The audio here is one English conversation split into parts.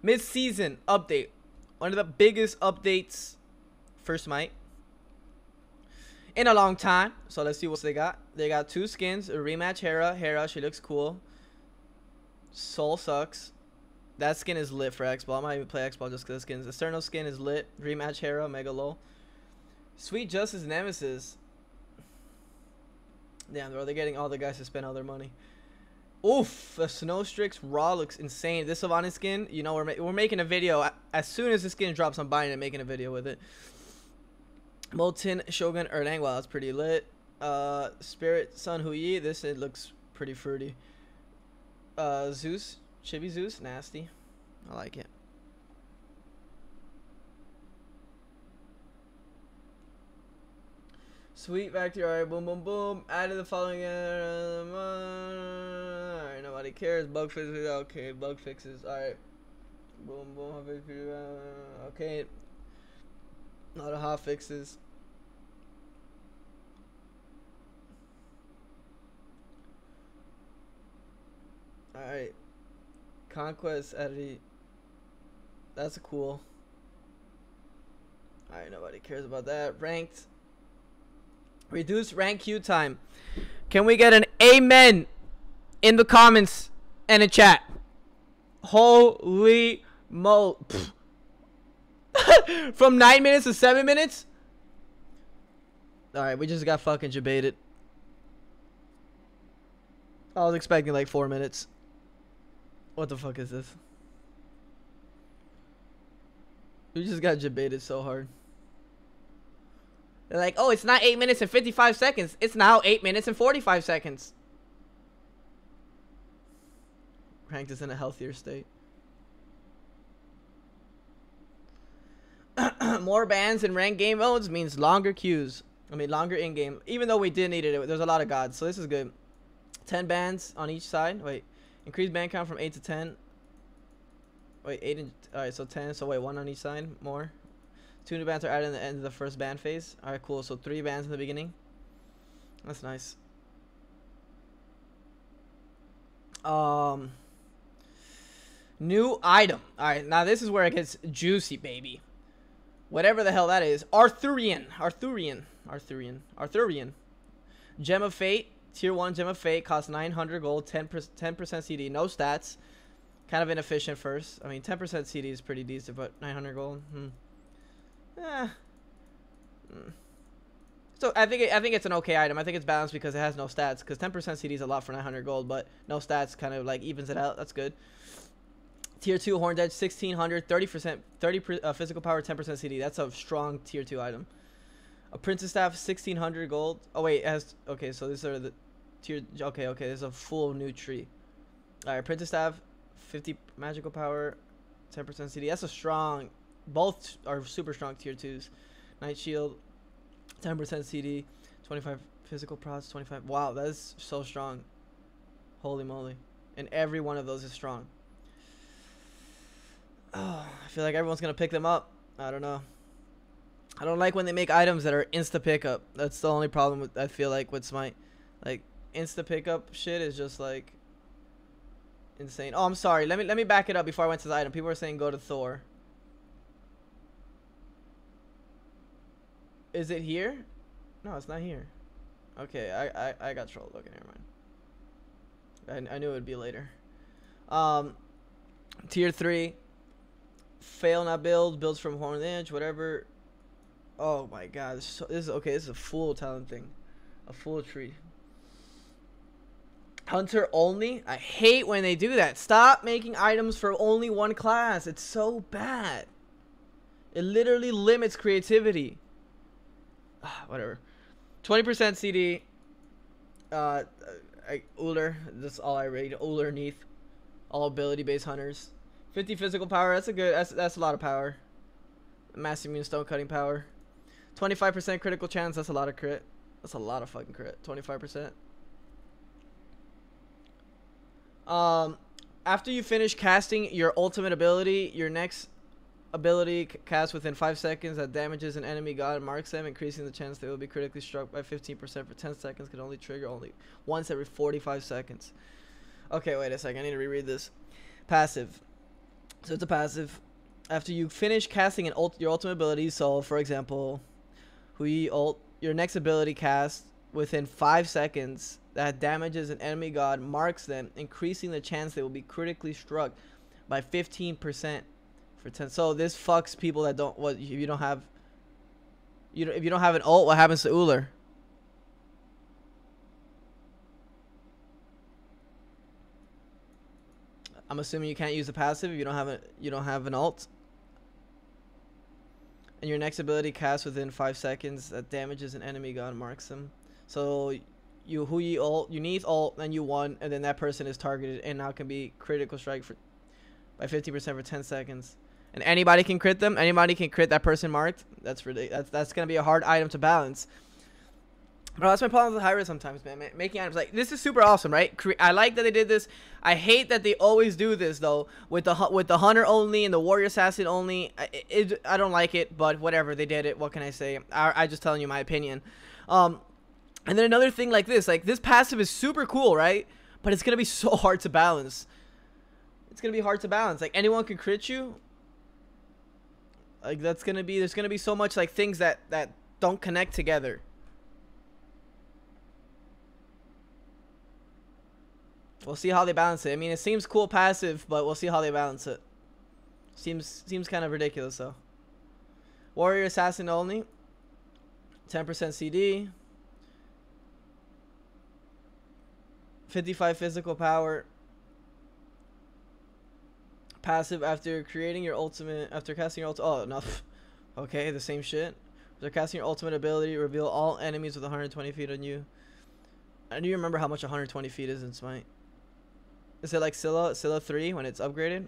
Mid-season update. One of the biggest updates for Smite in a long time. So let's see what they got. They got 2 skins. A rematch Hera. She looks cool. Soul sucks. That skin is lit for X-Ball. I might even play X-Ball just because the skins. Eternal skin is lit. Rematch Hera. Mega low. Sweet Justice Nemesis. Damn, bro. They're getting all the guys to spend all their money. Oof. The Snow Strix Raw looks insane. This Savannah skin, you know, we're making a video. As soon as the skin drops, I'm buying it and making a video with it. Molten Shogun Erlang. Wow, that's pretty lit. Spirit Sun Huyi. This it looks pretty fruity. Zeus. Chibi Zeus. Nasty. I like it. Sweet Factory. Alright, boom, boom, boom. Added the following. Alright, nobody cares. Bug fixes. Okay, bug fixes. Alright. Boom, boom. Okay. A lot of hot fixes. Alright. Conquest editing. That's cool. Alright, nobody cares about that. Ranked. Reduce rank queue time. Can we get an amen in the comments and in chat? Holy mo. From 9 minutes to 7 minutes? Alright, we just got fucking debated. I was expecting like 4 minutes. What the fuck is this? We just got debated so hard. They're like, oh, it's not 8 minutes and 55 seconds. It's now 8 minutes and 45 seconds. Ranked is in a healthier state. More bans in ranked game modes means longer queues. I mean, longer in-game. Even though we did need it, there's a lot of gods. So this is good. 10 bans on each side. Wait. Increase ban count from 8 to 10. Wait, 8 and... Alright, so 10. So wait, 1 on each side. More. 2 new bans are added in the end of the first ban phase. Alright, cool. So 3 bans in the beginning. That's nice. New item. Alright, now this is where it gets juicy, baby. Whatever the hell that is. Arthurian. Gem of Fate. Tier 1 Gem of Fate. Costs 900 gold. 10% CD. No stats. Kind of inefficient first. I mean, 10% CD is pretty decent, but 900 gold. So I think it's an okay item. I think it's balanced because it has no stats. Because 10% CD is a lot for 900 gold, but no stats kind of like evens it out. That's good. Tier 2 Horned Edge 1600, 30% physical power, 10% CD. That's a strong tier 2 item. A Princess Staff 1600 gold. Oh wait, it has okay. So these are the tier. Okay. There's a full new tree. All right, Princess Staff 50 magical power, 10% CD. That's a strong. Both are super strong tier 2s. Night Shield, 10% CD, 25 physical procs, 25. Wow, that is so strong. Holy moly. And every one of those is strong. Oh, I feel like everyone's going to pick them up. I don't know. I don't like when they make items that are insta pickup. That's the only problem with, I feel like, with Smite. Like, insta pickup shit is just like insane. Oh, I'm sorry. Let me back it up before I went to the item. People are saying go to Thor. Is it here? No, it's not here. Okay, I got trolled. Okay, never mind. I knew it would be later. Tier 3. Fail not build. Builds from Horned Edge. Whatever. Oh my god. This is okay. This is a full talent thing. A full tree. Hunter only. I hate when they do that. Stop making items for only one class. It's so bad. It literally limits creativity. Whatever. 20% CD. Uller. That's all I rate. Uller Neath. All ability based hunters. 50 physical power. That's a good. That's a lot of power. Massive immune stone cutting power. 25% critical chance. That's a lot of crit. That's a lot of fucking crit. 25%. After you finish casting your ultimate ability, your next ability cast within 5 seconds that damages an enemy god and marks them, increasing the chance they will be critically struck by 15% for 10 seconds. Can only trigger only once every 45 seconds. Okay, wait a second. I need to reread this. Passive. So it's a passive. After you finish casting your ultimate ability, so for example, your next ability cast within 5 seconds that damages an enemy god marks them, increasing the chance they will be critically struck by 15% for 10. So this fucks people that don't. What if you don't have? If you don't have an ult, what happens to Uller? I'm assuming you can't use a passive if you don't have an ult. And your next ability casts within 5 seconds that damages an enemy god marks them. So you need ult, then you won, and then that person is targeted and now can be critical strike by 50% for 10 seconds. And anybody can crit them. Anybody can crit that person marked. That's ridiculous. That's gonna be a hard item to balance. Bro, that's my problem with high risk sometimes, man. Making items like this is super awesome, right? I like that they did this. I hate that they always do this though, with the hunter only and the warrior assassin only. I don't like it, but whatever, they did it. What can I say? I just telling you my opinion. And then another thing like this passive is super cool, right? But it's gonna be so hard to balance. It's gonna be hard to balance. Like anyone can crit you. Like there's gonna be so much like things that don't connect together. We'll see how they balance it. I mean, it seems cool passive, but we'll see how they balance it. Seems kind of ridiculous though. Warrior assassin only. 10% CD. 55 physical power. Passive after casting your ultimate. Oh no. Okay, the same shit. After casting your ultimate ability, reveal all enemies with 120 feet on you. I do remember how much 120 feet is in Smite. Is it like Scylla 3 when it's upgraded?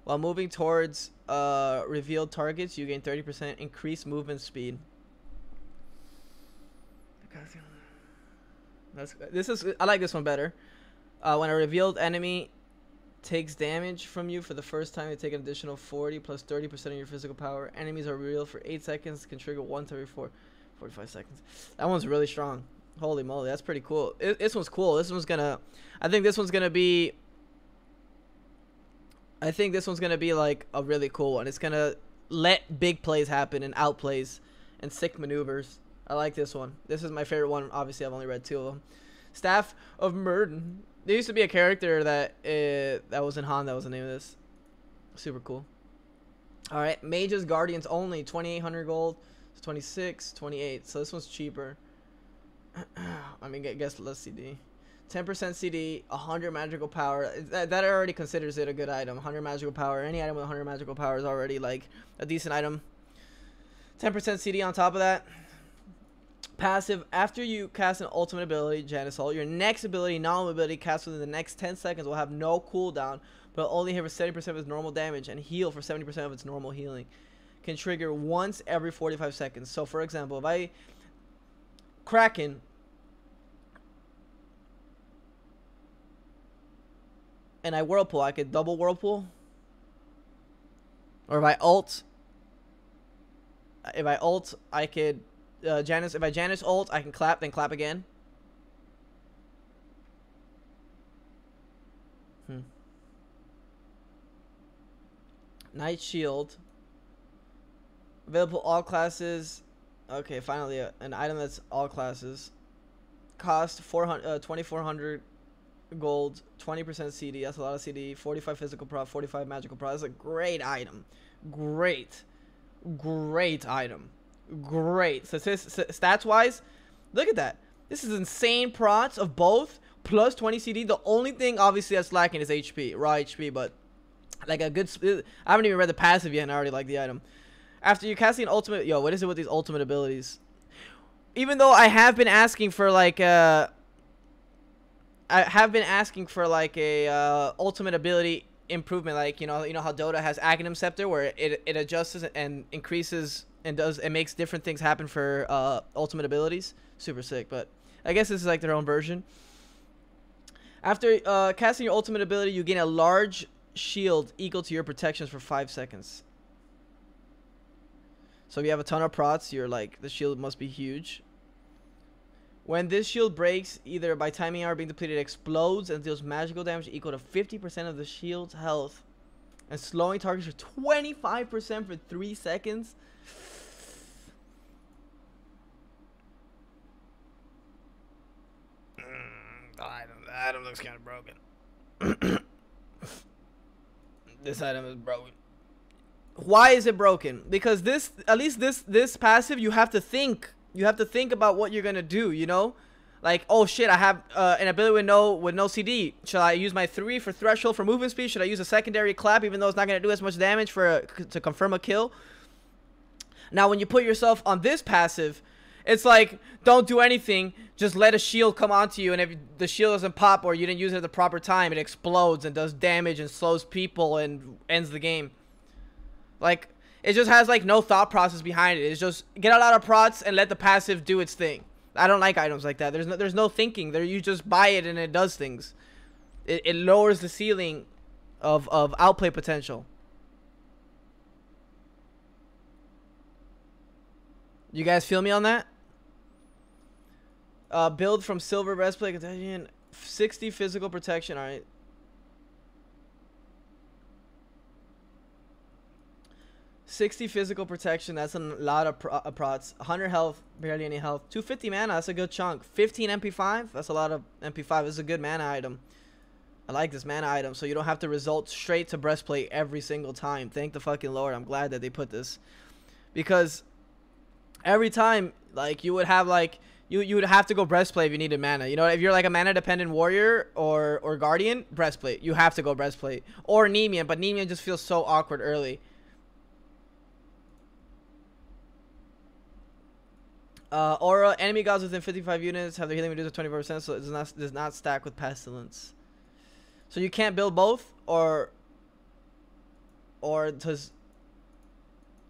While moving towards revealed targets, you gain 30% increased movement speed. I like this one better. When a revealed enemy takes damage from you for the first time, they take an additional 40 plus 30% of your physical power. Enemies are revealed for 8 seconds, can trigger once every 45 seconds. That one's really strong. Holy moly, that's pretty cool. This one's cool. I think this one's gonna be like a really cool one. It's gonna let big plays happen and outplays and sick maneuvers. I like this one. This is my favorite one. Obviously, I've only read 2 of them. Staff of Murden. There used to be a character that was in Han. That was the name of this. Super cool. All right, Mages Guardians only 2,800 gold. It's 26, 28. So this one's cheaper. I mean, guess less CD. 10% CD, 100 magical power. That already considers it a good item. 100 magical power. Any item with 100 magical power is already like a decent item. 10% CD on top of that. Passive, after you cast an ultimate ability, Janus Ult, your next ability, normal ability, cast within the next 10 seconds will have no cooldown, but only hit for 70% of its normal damage and heal for 70% of its normal healing. Can trigger once every 45 seconds. So, for example, if I Kraken and I Whirlpool, I could double Whirlpool. Or if I ult, I could if I Janus ult, I can clap, then clap again. Night Shield. Available all classes. Okay, finally an item that's all classes. Cost 2,400 gold, 20% CD. That's a lot of CD. 45 physical prop, 45 magical prop. That's a great item. Great item. Great. Stats wise, look at that. This is insane prots of both plus 20 CD. The only thing obviously that's lacking is HP, raw HP, but like a good. I haven't even read the passive yet, and I already like the item. After you casting an ultimate, what is it with these ultimate abilities? Even though I have been asking for like a ultimate ability improvement, like you know how Dota has Aghanim Scepter, where it adjusts and increases and makes different things happen for ultimate abilities. Super sick, but I guess this is like their own version. After casting your ultimate ability, you gain a large shield equal to your protections for 5 seconds. So if you have a ton of prots, the shield must be huge. When this shield breaks, either by timing or being depleted, it explodes and deals magical damage equal to 50% of the shield's health And slowing targets for 25% for 3 seconds. The item looks kind of broken. This item is broken. Why is it broken? Because this, at least this passive, you have to think. You have to think about what you're gonna do. You know, like, oh shit, I have an ability with no CD. Should I use my 3 for threshold for movement speed? Should I use a secondary clap, even though it's not gonna do as much damage to confirm a kill? Now, when you put yourself on this passive, it's like, don't do anything. Just let a shield come onto you, and if the shield doesn't pop or you didn't use it at the proper time, it explodes and does damage and slows people and ends the game. Like, it just has like no thought process behind it. It's just get a lot of prots and let the passive do its thing. I don't like items like that. There's no thinking. There, you just buy it and it does things. It lowers the ceiling of outplay potential. You guys feel me on that? Build from silver breastplate, contagion, 60 physical protection. All right. 60 physical protection. That's a lot of prots. 100 health, barely any health. 250 mana. That's a good chunk. 15 MP5. That's a lot of MP5. This is a good mana item. I like this mana item, so you don't have to result straight to breastplate every single time. Thank the fucking Lord. I'm glad that they put this, because every time, like, you would have like you would have to go breastplate if you needed mana. You know, if you're like a mana dependent warrior or guardian, breastplate. You have to go breastplate or Nemean, but Nemean just feels so awkward early. Aura, enemy gods within 55 units have their healing reduced to 24%, so it does not stack with pestilence. So you can't build both, or does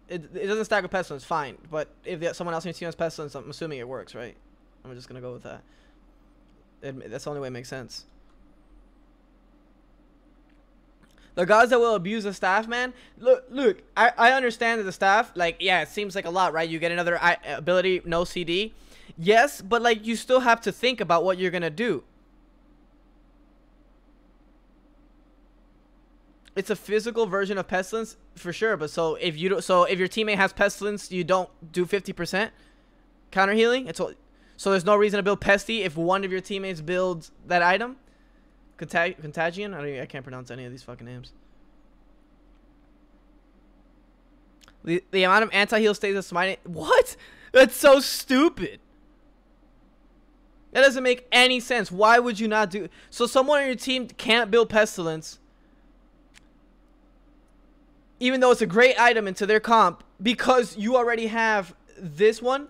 it doesn't stack with pestilence, fine. But if someone else in your team has pestilence, I'm assuming it works, right? I'm just gonna go with that. That's the only way it makes sense. The gods that will abuse the staff, man. Look, I understand that the staff, like, yeah, it seems like a lot, right? You get another ability, no CD. Yes, but, like, you still have to think about what you're going to do. It's a physical version of Pestilence, for sure. But so if your teammate has Pestilence, you don't do 50% counter healing. So there's no reason to build Pesty if one of your teammates builds that item. Contagion? I can't pronounce any of these fucking names. The amount of anti-heal stays of Smite. What? That's so stupid. That doesn't make any sense. Why would you not do... So someone on your team can't build Pestilence, even though it's a great item into their comp, because you already have this one?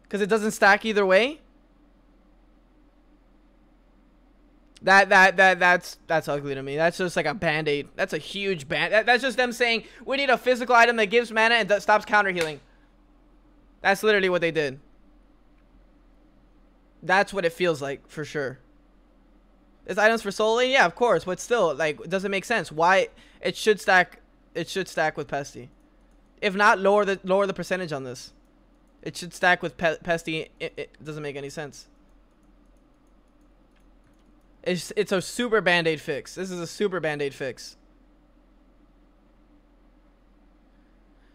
Because it doesn't stack either way? That's ugly to me. That's just like a band-aid. That's a huge that's just them saying, we need a physical item that gives mana and that stops counter healing. That's literally what they did. That's what it feels like, for sure. It's items for soul lane? Yeah, of course, but still, like, it doesn't make sense. Why it should stack with Pesty. If not, lower the percentage on this. It should stack with Pesty. It doesn't make any sense. It's a super band-aid fix. This is a super band-aid fix.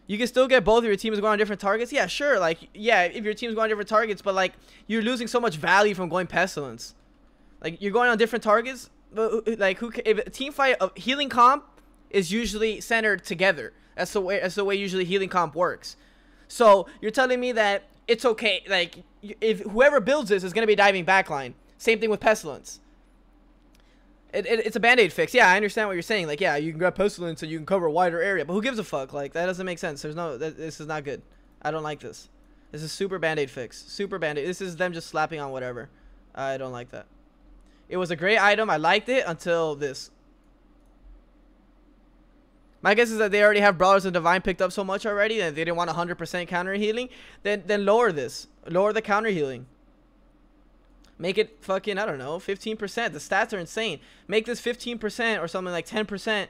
You can still get both of your teams going on different targets. Yeah, sure. Like, yeah, if your team's going on different targets, but like, you're losing so much value from going Pestilence. Like, you're going on different targets, but like, if a team fight of healing comp is usually centered together. That's the way usually healing comp works. So you're telling me that it's okay. Like, if whoever builds this is gonna be diving backline. Same thing with Pestilence. It's a band-aid fix. Yeah, I understand what you're saying. Like, yeah, you can grab Pestilence and you can cover a wider area. But who gives a fuck? Like, that doesn't make sense. This is not good. I don't like this. This is super band-aid fix. Super band-aid. This is them just slapping on whatever. I don't like that. It was a great item. I liked it until this. My guess is that they already have Brawlers and Divine picked up so much already that they didn't want 100% counter healing. Then lower this. Lower the counter healing. Make it fucking, I don't know, 15%. The stats are insane. Make this 15% or something like 10%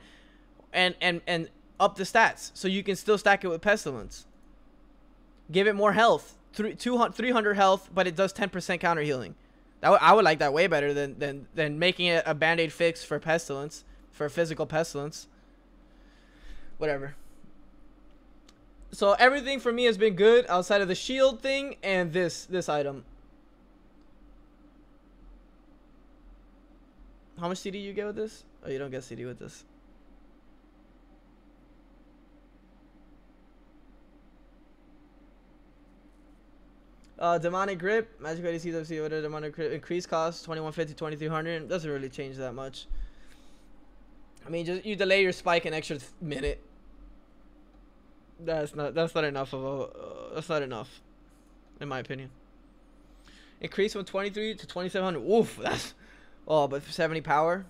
and up the stats so you can still stack it with Pestilence. Give it more health. 300 health, but it does 10% counter healing. I would like that way better than making it a band-aid fix for Pestilence, for physical Pestilence. Whatever. So everything for me has been good outside of the shield thing and this item. How much CD you get with this? Oh, you don't get CD with this. Demonic grip, magic ADC, whatever. Demonic grip, increased cost 2150, 2300. Doesn't really change that much. I mean, just you delay your spike an extra minute. That's not enough of a. That's not enough, in my opinion. Increase from 23 to 2700. Oof, that's. Oh, but for 70 power,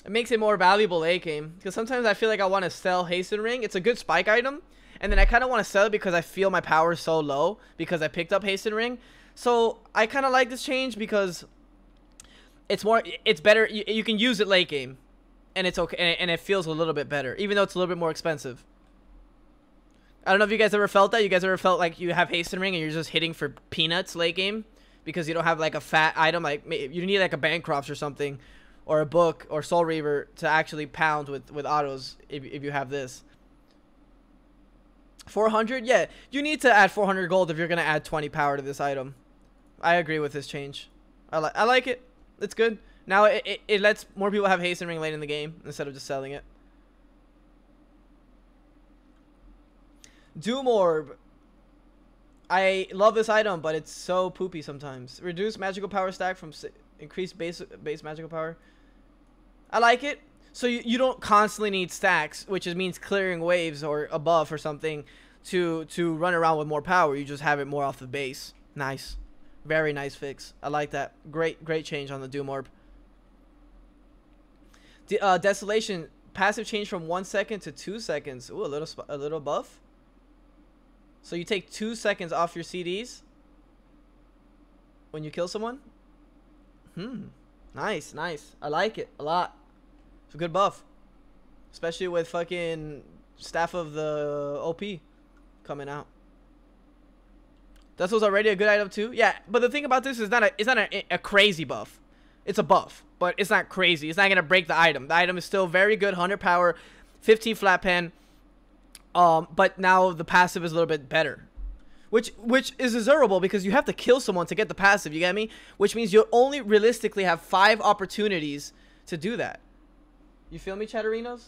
it makes it more valuable late game. Because sometimes I feel like I want to sell Hasten Ring. It's a good spike item. And then I kind of want to sell it because I feel my power is so low. Because I picked up Hasten Ring. So I kind of like this change because it's better. You can use it late game. And it's okay. And it feels a little bit better. Even though it's a little bit more expensive. I don't know if you guys ever felt that. You guys ever felt like you have Hasten Ring and you're just hitting for peanuts late game? Because you don't have like a fat item, like you need like a Bancroft or something, or a book or Soul Reaver to actually pound with autos if you have this. 400, yeah, you need to add 400 gold if you're gonna add 20 power to this item. I agree with this change. I like it. It's good. Now it lets more people have Hasten Ring late in the game instead of just selling it. Doom Orb. I love this item, but it's so poopy sometimes. Reduce magical power stack from increased base magical power. I like it. So you don't constantly need stacks, which means clearing waves or a buff or something to run around with more power. You just have it more off the base. Nice. Very nice fix. I like that. Great change on the Doom Orb. Desolation. Passive change from 1 second to 2 seconds. Ooh, a little buff. So you take 2 seconds off your CDs when you kill someone. Nice. I like it a lot. It's a good buff. Especially with fucking Staff of the OP coming out. This was already a good item too. Yeah, but the thing about this is it's not a crazy buff. It's a buff, but it's not crazy. It's not going to break the item. The item is still very good. 100 power, 15 flat pen. But now the passive is a little bit better, which is desirable because you have to kill someone to get the passive. You get me? Which means you only realistically have 5 opportunities to do that. You feel me, Chatterinos?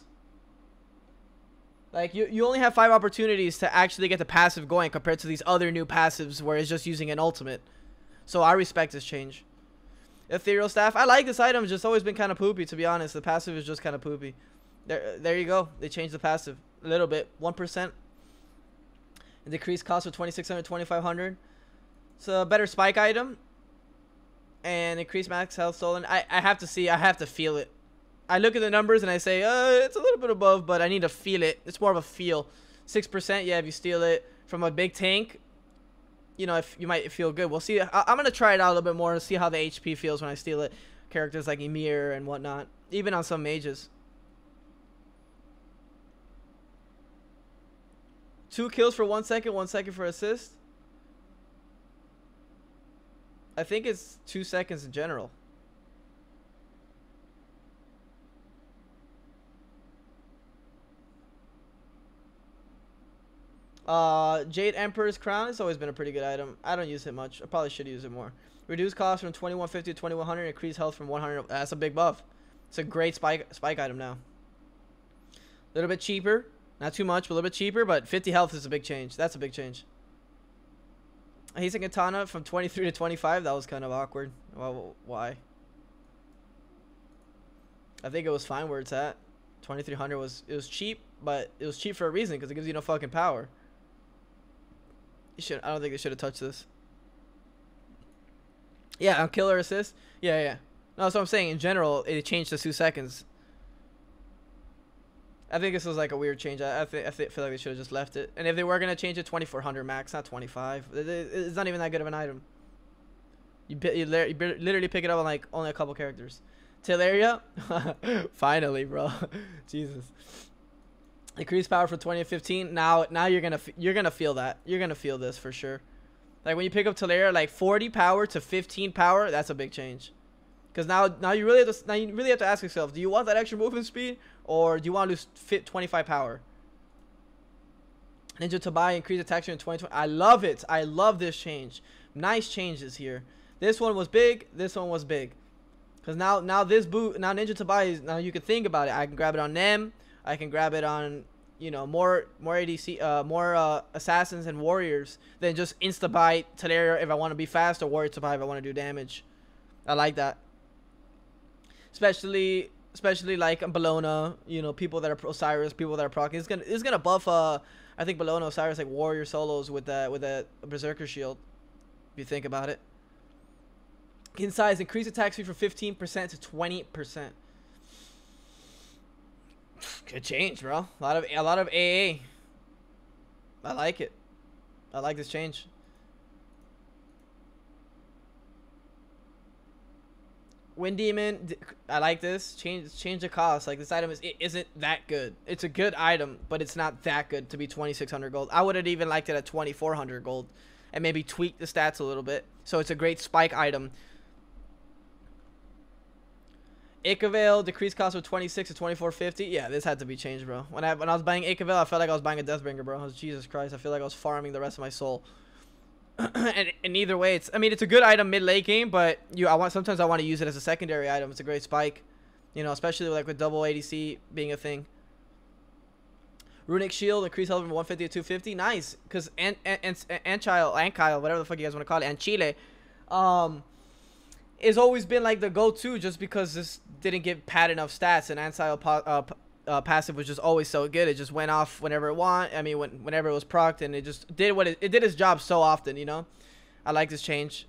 Like you only have 5 opportunities to actually get the passive going compared to these other new passives where it's just using an ultimate. So I respect this change. Ethereal Staff. I like this item. It's just always been kind of poopy, to be honest. The passive is just kind of poopy. There you go. They changed the passive a little bit, 1%. And decreased cost of 2600, 2500. It's a better spike item. And increased max health stolen. I have to see. I have to feel it. I look at the numbers and I say, it's a little bit above, but I need to feel it. It's more of a feel. 6%, yeah, if you steal it from a big tank, you know, if you might feel good. We'll see. I'm gonna try it out a little bit more and see how the HP feels when I steal it. Characters like Emir and whatnot, even on some mages. 2 kills for 1 second, 1 second for assist. I think it's 2 seconds in general. Jade Emperor's Crown has always been a pretty good item. I don't use it much. I probably should use it more. Reduce cost from 2150 to 2100. Increase health from 100. That's a big buff. It's a great spike item now. A little bit cheaper. Not too much, but a little bit cheaper. But 50 health is a big change. That's a big change. He's a Katana from 23 to 25. That was kind of awkward. Well, why? I think it was fine where it's at. 2300 was cheap, but it was cheap for a reason because it gives you no fucking power. I don't think they should have touched this. Yeah, on killer assist. Yeah. No, that's what I'm saying. In general, it changed to 2 seconds. I think this was like a weird change. I feel like they should have just left it. And if they were gonna change it, 2400 max, not 25. It's not even that good of an item. You literally pick it up on like only a couple characters. Teleria, finally, bro. Jesus. Increased power from 20 to 15. Now you're gonna feel that. You're gonna feel this for sure. Like when you pick up Teleria, like 40 power to 15 power, that's a big change. Because now you really have to ask yourself, do you want that extra movement speed, or do you want to fit 25 power? Ninja Tabai increase attack in 2020. I love it. I love this change. Nice changes here. This one was big. This one was big. Because now Ninja Tabai is, now you can think about it. I can grab it on Nem. I can grab it on, you know, more ADC, more assassins and warriors than just insta bite Talaria if I want to be fast, or warrior Tabai if I want to do damage. I like that. Especially like Bologna, you know, people that are Osiris, people that are proc. It's gonna buff I think Bologna, Osiris, like warrior solos with that berserker shield. If you think about it. In size, increase attack speed from 15% to 20%. Good change, bro. A lot of AA. I like it. I like this change. Wind Demon, I like this. Change the cost. Like, this item isn't that good. It's a good item, but it's not that good to be 2,600 gold. I would have even liked it at 2,400 gold, and maybe tweak the stats a little bit. So it's a great spike item. Icavale, decreased cost of 26 to 2450. Yeah, this had to be changed, bro. When I was buying Icavale, I felt like I was buying a Deathbringer, bro. I was, Jesus Christ, I feel like I was farming the rest of my soul. and either way, it's a good item mid late game, but sometimes I want to use it as a secondary item. It's a great spike, you know, especially like with double ADC being a thing. Runic Shield, increase health from 150 to 250. Nice, because Anchile, whatever the fuck you guys want to call it, and Chile, it's always been like the go-to just because this didn't give Pat enough stats, and Anchile passive was just always so good. It just went off whenever it whenever it was procced, and it just did what it did its job so often, you know. I like this change.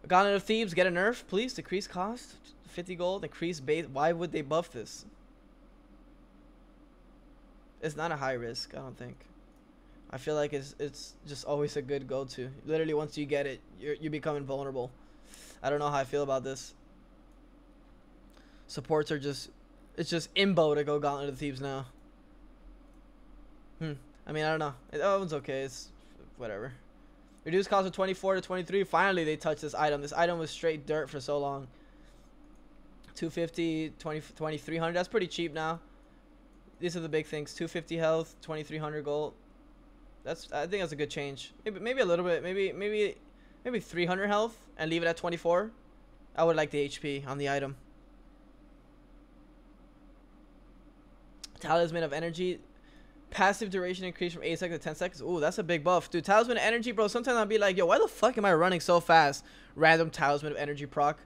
Gauntlet of Thebes, get a nerf, please. Decrease cost, 50 gold, increase base. Why would they buff this? It's not a high risk, I don't think. I feel like it's just always a good go-to. Literally, once you get it, you become invulnerable. I don't know how I feel about this. Supports are it's just imbo to go Gauntlet of Thebes now. I mean, I don't know. That one's okay. It's whatever. Reduced cost of 24 to 23. Finally, they touched this item. This item was straight dirt for so long. 250, 2300. That's pretty cheap now. These are the big things. 250 health, 2300 gold. I think that's a good change. Maybe a little bit. Maybe 300 health and leave it at 24. I would like the HP on the item. Talisman of Energy. Passive duration increase from 8 seconds to 10 seconds. Ooh, that's a big buff. Dude, Talisman of Energy, bro. Sometimes I'll be like, yo, why the fuck am I running so fast? Random Talisman of Energy proc.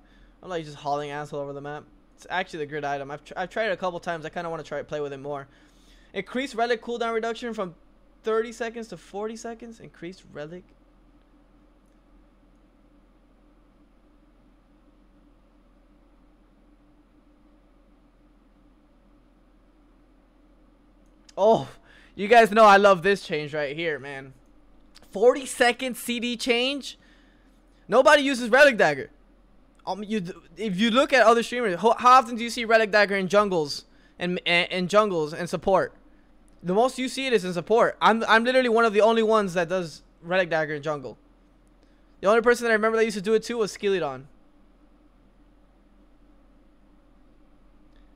I'm like just hauling ass all over the map. It's actually a good item. I've tried it a couple times. I kind of want to play with it more. Increased relic cooldown reduction from 30 seconds to 40 seconds. Increased relic. Oh, you guys know I love this change right here, man. 40-second CD change. Nobody uses Relic Dagger. If you look at other streamers, how often do you see Relic Dagger in jungles and support? The most you see it is in support. I'm literally one of the only ones that does Relic Dagger in jungle. The only person that I remember that used to do it too was Skeleton.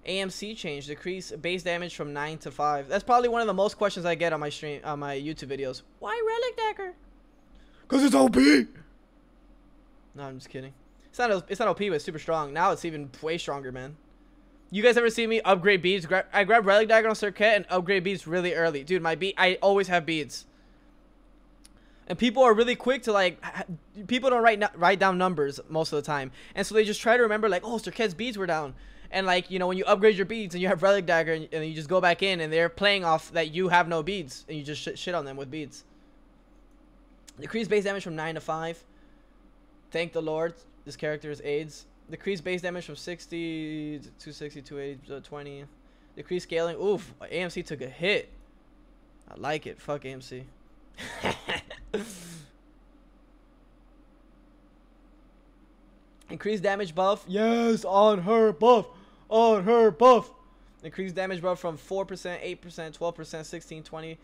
AMC change, decrease base damage from 9 to 5. That's probably one of the most questions I get on my stream, on my YouTube videos. Why Relic Dagger? Cause it's OP. No, I'm just kidding. It's not OP, but it's super strong. Now it's even way stronger, man. You guys ever see me upgrade beads? I grab Relic Dagger on Circuit and upgrade beads really early, dude. I always have beads. And people are really quick to like. People don't write down numbers most of the time, and so they just try to remember like, oh, Circuit's beads were down. And like, you know, when you upgrade your beads and you have Relic Dagger and you just go back in and they're playing off that you have no beads and you just shit on them with beads. Decrease base damage from 9 to 5. Thank the Lord. This character is AIDS. Decrease base damage from 60 to 260, 280 to 20. Decrease scaling. Oof. AMC took a hit. I like it. Fuck AMC. Increased damage buff. Yes, on her buff. On her buff. Increased damage buff from 4%, 8%, 12%, 16, 20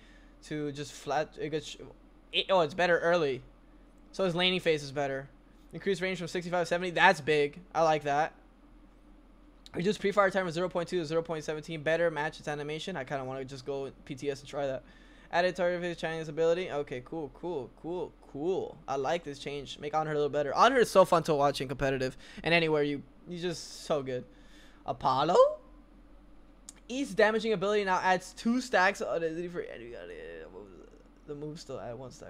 to just flat. It's better early. So his laning phase is better. Increased range from 65 to 70. That's big. I like that. Reduce pre-fire time from 0.2 to 0.17. Better match its animation. I kind of want to just go PTS and try that. Added target phase Chinese ability. Okay, cool. I like this change. Make Honor a little better. Honor is so fun to watch in competitive. And anywhere you just so good. Apollo? Each damaging ability now adds 2 stacks for the move still add 1 stack.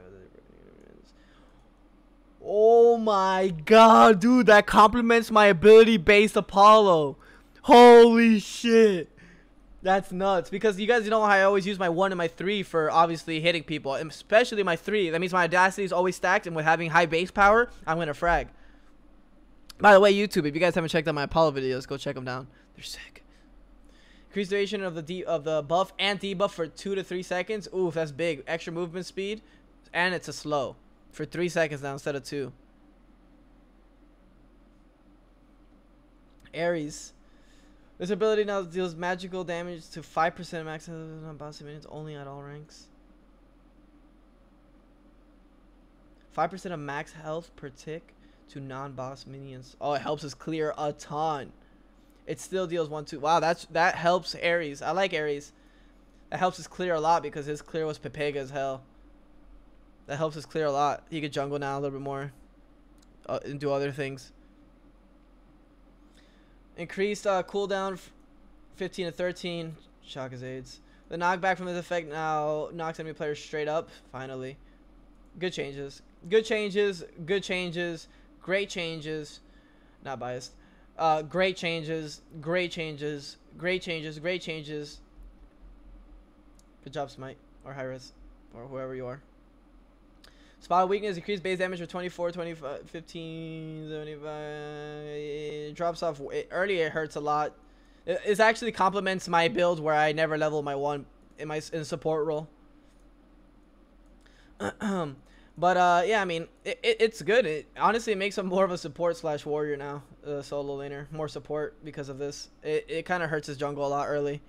Oh my god, dude, that complements my ability based Apollo. Holy shit. That's nuts, because you guys know how I always use my 1 and my 3 for obviously hitting people, and especially my 3. That means my audacity is always stacked, and with having high base power, I'm gonna frag. By the way, YouTube, if you guys haven't checked out my Apollo videos, go check them down. They're sick. Increase duration of the buff and debuff for 2 to 3 seconds. Oof, that's big. Extra movement speed, and it's a slow for 3 seconds now instead of 2. Ares. This ability now deals magical damage to 5% max on boss minions only at all ranks. 5% of max health per tick to non-boss minions. Oh, it helps us clear a ton. It still deals 1-2. Wow, that helps Ares. I like Ares. That helps us clear a lot because his clear was Pepega as hell. That helps us clear a lot. He could jungle now a little bit more and do other things. Increased cooldown 15 to 13. Shock his aids. The knockback from this effect now knocks enemy players straight up. Finally. Good changes. Good changes. Good changes. Great changes. Not biased. Great changes. Great changes. Great changes. Great changes. Good job, Smite. Or Hi-Res. Or whoever you are. Spot weakness, increased base damage for 24, 25, 15, 75. It drops off early. It hurts a lot. It actually complements my build where I never level my 1 in support role. But yeah, I mean, it's good. Honestly, it makes him more of a support / warrior now, solo laner. More support because of this. It kind of hurts his jungle a lot early.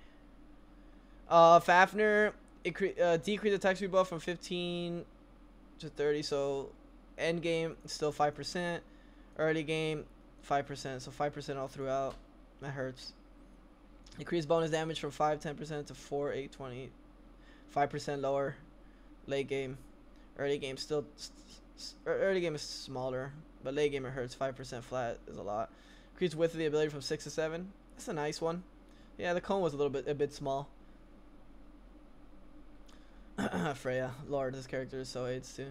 Fafnir, decrease attack speed buff from 15 to 30, so end game still 5%, early game 5%, so 5% all throughout. That hurts. Increase bonus damage from 5-10% to 4-8-20, 5% lower. Late game, early game still early game is smaller, but late game it hurts. 5% flat is a lot. Increase width of the ability from 6 to 7. That's a nice one. Yeah, the cone was a bit small. Freya, Lord, this character is so AIDS too.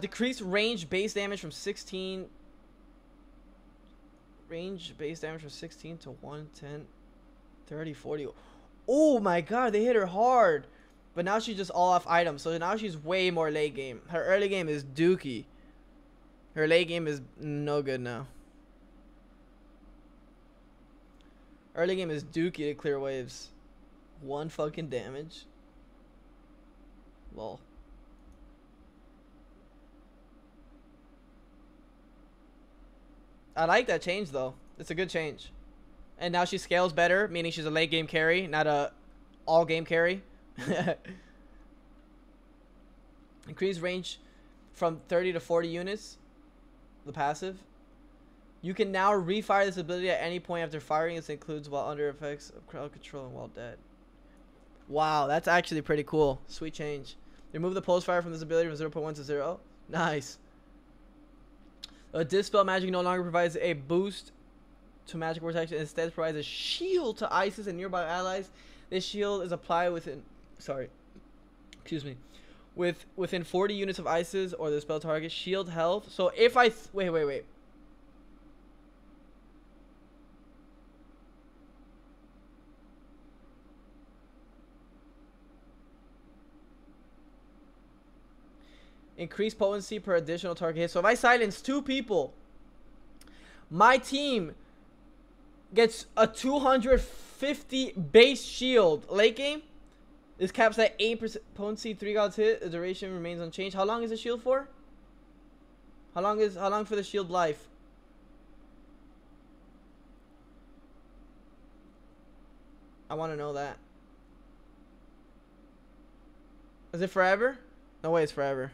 Decrease range base damage from 16. Range base damage from 16 to 110, 30, 40. Oh my god, they hit her hard. But now she's just all off items, so now she's way more late game. Her early game is dookie. Her late game is no good now. Early game is dookie to clear waves. 1 fucking damage. Lol. I like that change though. It's a good change. And now she scales better, meaning she's a late game carry, not a all game carry. Increase range from 30 to 40 units. The passive. You can now refire this ability at any point after firing. This includes while under effects of crowd control and while dead. Wow, that's actually pretty cool. Sweet change. Remove the pulse fire from this ability from 0.1 to 0. Nice. Dispel magic no longer provides a boost to magical protection. Instead provides a shield to Isis and nearby allies. This shield is applied within within 40 units of Isis or the spell target. Shield health. So if I wait. Increase potency per additional target hit. So if I silence 2 people, my team gets a 250 base shield. Late game, this caps at 8% potency. 3 gods hit. The duration remains unchanged. How long is the shield for? How long for the shield life? I want to know that. Is it forever? No way, it's forever.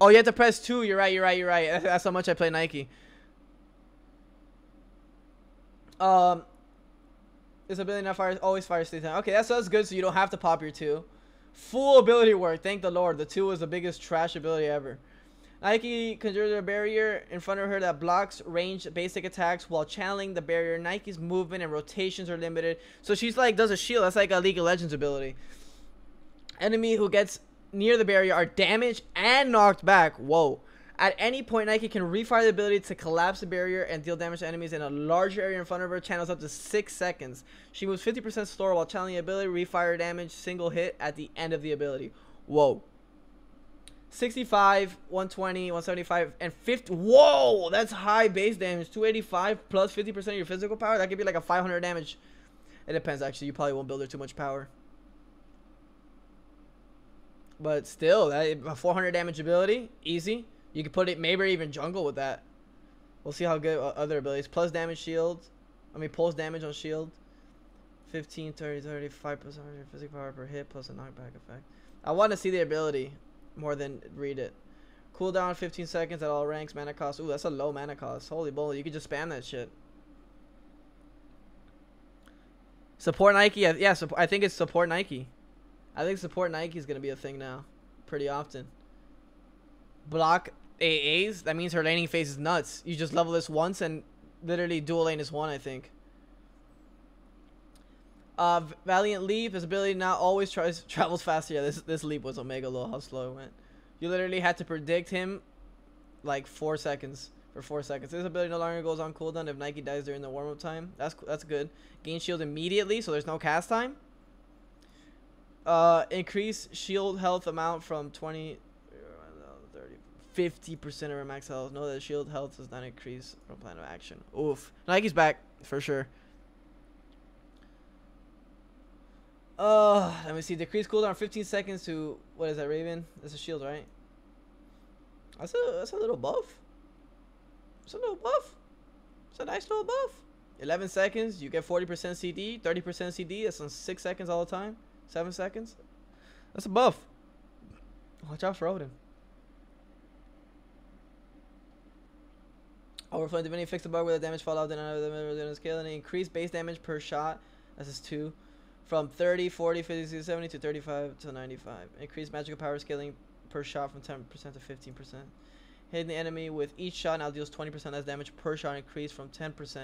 Oh, you have to press 2. You're right. That's how much I play Nike. This ability now fires, always fires 3 times. Okay, that's good, so you don't have to pop your 2. Full ability work. Thank the Lord. The 2 is the biggest trash ability ever. Nike conjures a barrier in front of her that blocks ranged basic attacks while channeling the barrier. Nike's movement and rotations are limited. So she's like, does a shield. That's like a League of Legends ability. Enemy who gets near the barrier are damaged and knocked back. Whoa. At any point, Nike can refire the ability to collapse the barrier and deal damage to enemies in a larger area in front of her. Channels up to 6 seconds. She moves 50% slower while channeling the ability. Refire damage, single hit at the end of the ability. Whoa. 65, 120, 175, and 50. Whoa, that's high base damage. 285 plus 50% of your physical power. That could be like a 500 damage. It depends, actually. You probably won't build her too much power. But still, that a 400 damage ability, easy. You could put it maybe even jungle with that. We'll see how good other abilities. Plus damage shield. Pulse damage on shield. 15, 30, 35% of your physical power per hit plus a knockback effect. I want to see the ability more than read it. Cooldown 15 seconds at all ranks. Mana cost. Ooh, that's a low mana cost. Holy moly, you could just spam that shit. Support Nike. Yeah, I think it's support Nike. I think support Nike is going to be a thing now. Pretty often. Block AAs. That means her laning phase is nuts. You just level this once and literally dual lane is 1, I think. Valiant Leap. His ability now always travels faster. Yeah, this leap was Omega low. How slow it went. You literally had to predict him like 4 seconds. For 4 seconds. This ability no longer goes on cooldown if Nike dies during the warm-up time. That's good. Gain shield immediately, so there's no cast time. Increase shield health amount from 20, 30, 50% of her max health. Know that shield health does not increase from plan of action. Oof. Nike's back for sure. Let me see. Decrease cooldown 15 seconds to, what is that, Raven? That's a shield, right? That's a little buff. It's a little buff. It's a nice little buff. 11 seconds. You get 40% CD, 30% CD. That's on 6 seconds all the time. 7 seconds. That's a buff. Watch out for Odin. Overflowing Divinity. Fix the bug where the damage fall out. Then another scale and increase base damage per shot. That's just 2. From 30, 40, 50, 70 to 35 to 95. Increase magical power scaling per shot from 10% to 15%. Hitting the enemy with each shot now deals 20% less damage per shot. Increase from 10%.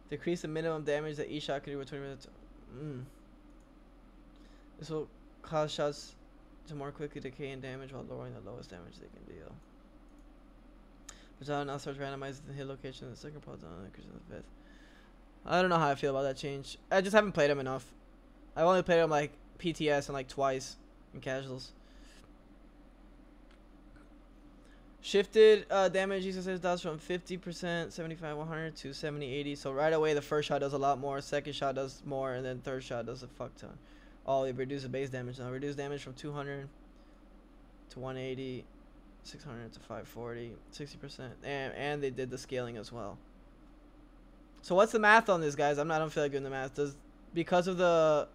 Decrease the minimum damage that each shot can do with 20%. This will cause shots to more quickly decay in damage while lowering the lowest damage they can deal. Battalion now starts randomizing the hit location in the second part down, increasing the 5th. I don't know how I feel about that change. I just haven't played him enough. I've only played him like PTS and like twice in casuals. Shifted damage uses does from 50%, 75, 100 to 70, 80. So right away the first shot does a lot more, second shot does more, and then third shot does a fuck ton. Oh, it reduces base damage now. Reduce damage from 200 to 180, 600 to 540, 60%. And they did the scaling as well. So what's the math on this, guys? I don't feel like doing the math. Because of the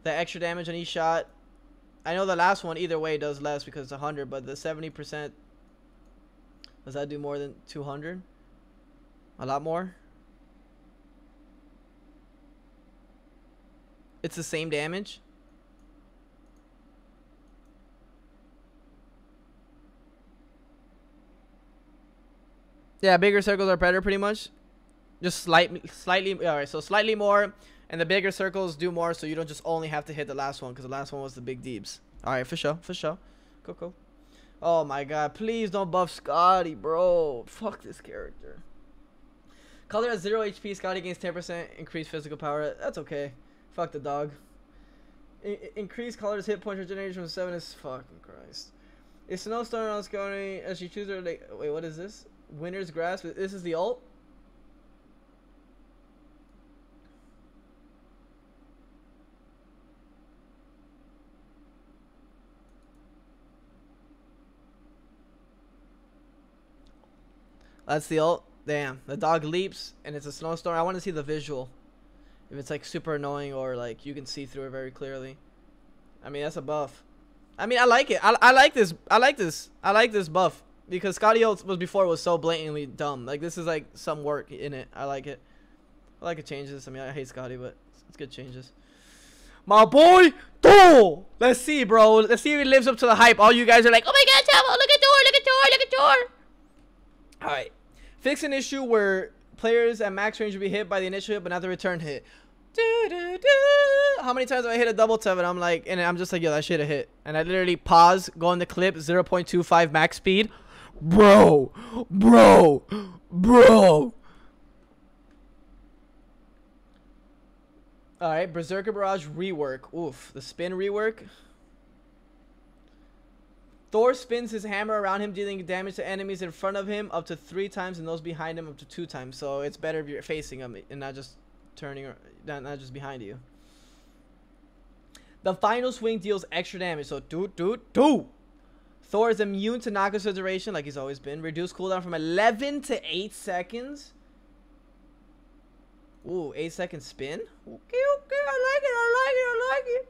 extra damage on each shot, I know the last one either way does less because it's 100, but the 70%, does that do more than 200? A lot more? It's the same damage? Yeah, bigger circles are better pretty much. Just slightly, alright, so slightly more, and the bigger circles do more, so you don't just only have to hit the last one, because the last one was the big deeps. Alright, for sure, for sure. Cool. Oh my god, please don't buff Scotty, bro. Fuck this character. Color has 0 HP, Scotty gains 10% increased physical power. That's okay. Fuck the dog. Increase Color's hit point regeneration from 7 is fucking Christ. If Snowstorm on Scotty, as you choose her, like, wait, what is this? Winter's Grasp. This is the ult? That's the ult. Damn. The dog leaps and it's a snowstorm. I want to see the visual. If it's like super annoying or like you can see through it very clearly. I mean, that's a buff. I mean, I like it. I like this. I like this. I like this buff because Scotty ult was before was so blatantly dumb. Like this is like some work in it. I like it. I like it changes. I mean, I hate Scotty, but it's good changes. My boy, Thor. Let's see, bro. Let's see if he lives up to the hype. All you guys are like, oh my God, Chavo, look at Thor, look at Thor, look at Thor. All right. Fix an issue where players at max range will be hit by the initial hit, but not the return hit. How many times have I hit a double tap and I'm like, and I'm just like, yo, that shit a hit. And I literally pause, go in the clip, 0.25 max speed. Bro. Alright, Berserker Barrage rework. Oof, the spin rework. Thor spins his hammer around him, dealing damage to enemies in front of him up to 3 times and those behind him up to 2 times. So it's better if you're facing him and not just turning, or not just behind you. The final swing deals extra damage. So do. Thor is immune to knockout duration like he's always been. Reduce cooldown from 11 to 8 seconds. Ooh, 8-second spin. Okay, I like it.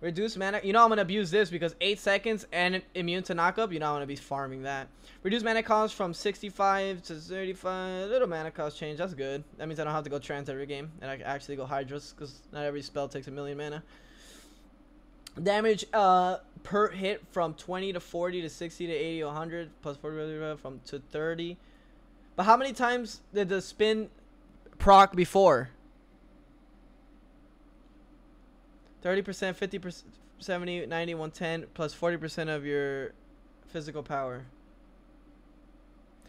Reduce mana. You know I'm gonna abuse this because 8 seconds and immune to knockup. You know I'm gonna be farming that. Reduce mana cost from 65 to 35. Little mana cost change. That's good. That means I don't have to go trans every game, and I can actually go Hydras because not every spell takes 1,000,000 mana. Damage per hit from 20 to 40 to 60 to 80 to 100 plus 40 from to 30. But how many times did the spin proc before? 30%, 50%, 70, 90, 110 plus 40% of your physical power.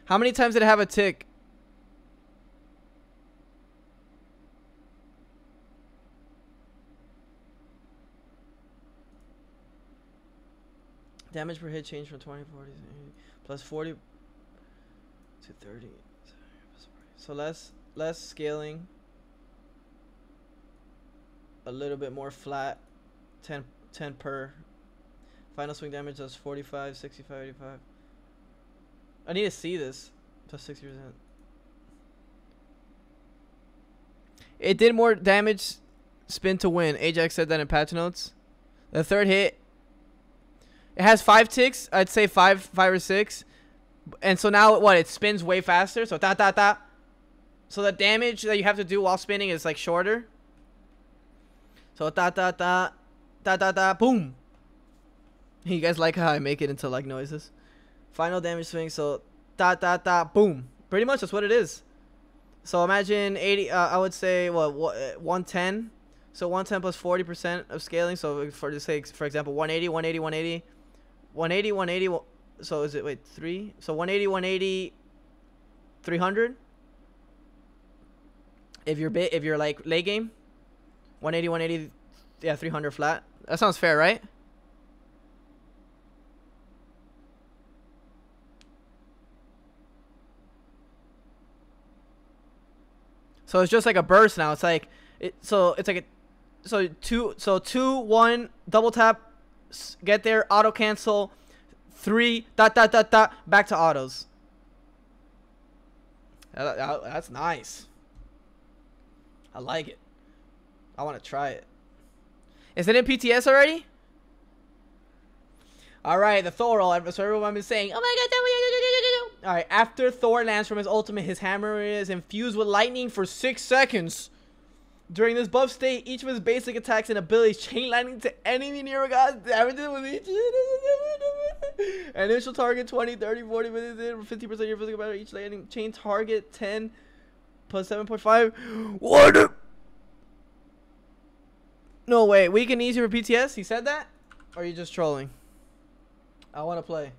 How many times did it have a tick? Damage per hit change from 20, 40, 80, plus 40 to 30. So less scaling. A little bit more flat. 10 per. Final swing damage does 45, 65, 85. I need to see this. Plus 60%. It did more damage spin to win. Ajax said that in patch notes. The third hit, it has 5 ticks. I'd say 5 or 6. And so now what? It spins way faster. So So the damage that you have to do while spinning is like shorter. So boom. You guys like how I make it into like noises? Final damage swing. So boom. Pretty much that's what it is. So imagine 80. I would say what 110. So 110 plus 40% of scaling. So for example 180, 180, 180, 180, 180. So is it 3? So 180, 180, 300. If you're like late game. 180, 180, yeah, 300 flat. That sounds fair, right? So it's just like a burst now. It's like two, 1, double tap, get there, auto cancel, 3, back to autos. That's nice. I like it. I want to try it. Is it in PTS already? Alright, the Thor roll. So everyone been saying, oh my God. Alright, after Thor lands from his ultimate, his hammer is infused with lightning for 6 seconds. During this buff state, each of his basic attacks and abilities chain lightning to enemy near God's damages with each initial target 20, 30, 40, 50% of your physical power. Each lightning chain target 10 plus 7.5. What? No way. Weak and easy for PTS? He said that? Or are you just trolling? I want to play.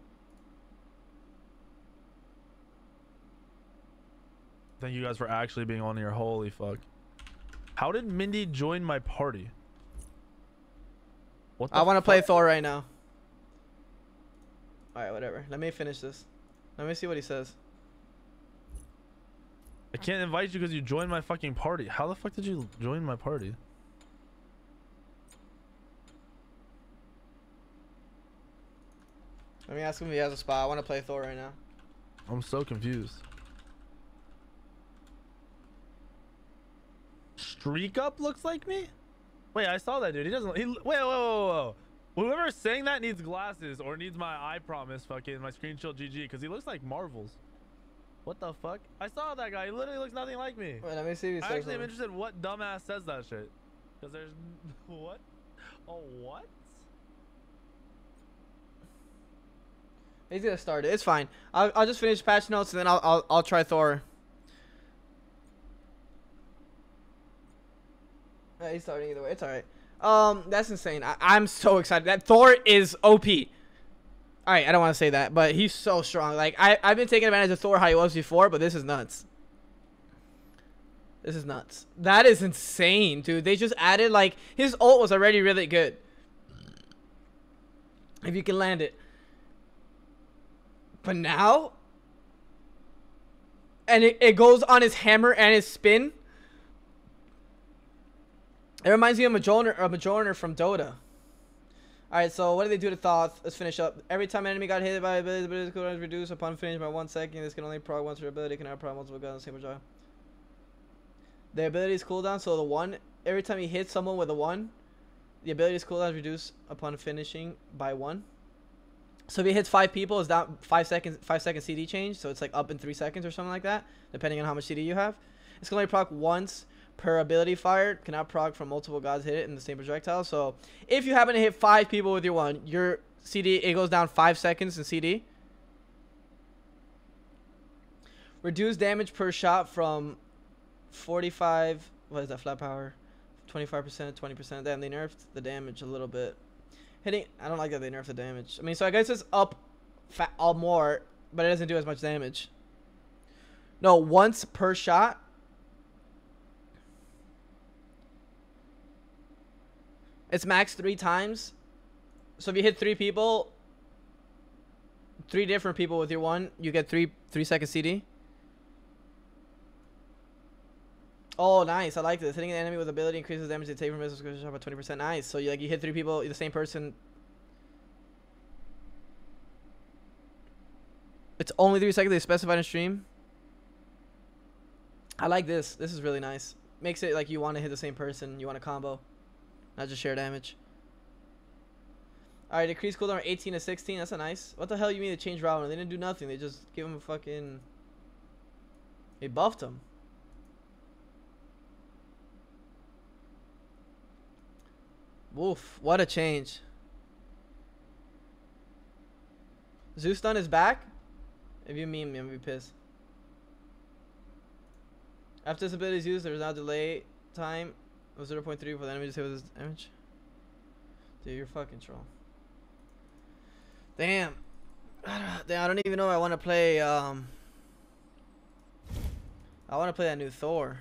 Thank you guys for actually being on here. Holy fuck. How did Mindy join my party? What I want to play Thor right now. Alright, whatever. Let me finish this. Let me see what he says. I can't invite you because you joined my fucking party. How the fuck did you join my party? Let me ask him if he has a spot. I want to play Thor right now. I'm so confused. Streak Up looks like me? Wait, I saw that dude. He doesn't. Whoa. Whoever's saying that needs glasses or needs my eye promise fucking my screen shield GG because he looks like Marvel's. What the fuck? I saw that guy. He literally looks nothing like me. Wait, let me see if he I says actually am something. interested in what dumbass says that shit. Because there's what? Oh, what? He's gonna start it. It's fine. I'll just finish patch notes and then I'll try Thor. He's starting either way. It's alright. That's insane. I'm so excited. That Thor is OP. Alright, I don't want to say that, but he's so strong. Like I've been taking advantage of Thor how he was before, but this is nuts. This is nuts. That is insane, dude. They just added, like, his ult was already really good. If you can land it. But now, and it goes on his hammer and his spin. It reminds me of Majoraner from Dota. Alright, so what do they do to Thoth? Let's finish up. Every time an enemy got hit by ability, the ability cooldown is reduced upon finish by 1 second. This can only prog once per ability. Can now prog multiple guns on the same projectile. The ability's cooldown, so the 1, every time you hit someone with a 1, the ability's cooldown is reduced upon finishing by 1. So if it hits 5 people, it's down 5 seconds, 5-second CD change. So it's like up in 3 seconds or something like that, depending on how much CD you have. It's gonna only proc once per ability fired. Cannot proc from multiple gods hit it in the same projectile. So if you happen to hit 5 people with your 1, your CD, it goes down 5 seconds in CD. Reduce damage per shot from 45. What is that? Flat power. 25%, 20%. Damn, they nerfed the damage a little bit. Hitting, I don't like that they nerfed the damage. I mean, so I guess it's up more, but it doesn't do as much damage. No, once per shot. It's max 3 times. So if you hit 3 people, 3 different people with your 1, you get 3-second CD. Oh, nice. I like this. Hitting an enemy with ability increases damage they take from missiles by 20%. Nice. So you hit 3 people, the same person. It's only 3 seconds they specified in stream. I like this. This is really nice. Makes it like you want to hit the same person. You want a combo, not just share damage. Alright, decrease cooldown from 18 to 16. That's a nice. What the hell you mean they changed Robin? They didn't do nothing. They just give him a fucking... They buffed him. Woof, what a change. Zeus stun is back? If you meme me, I'm gonna be pissed. After this ability is used, there is now delay time of 0.3 for the enemy to hit with this damage. Dude, you're fucking troll. Damn. Damn, I don't even know if I want to play, I want to play that new Thor.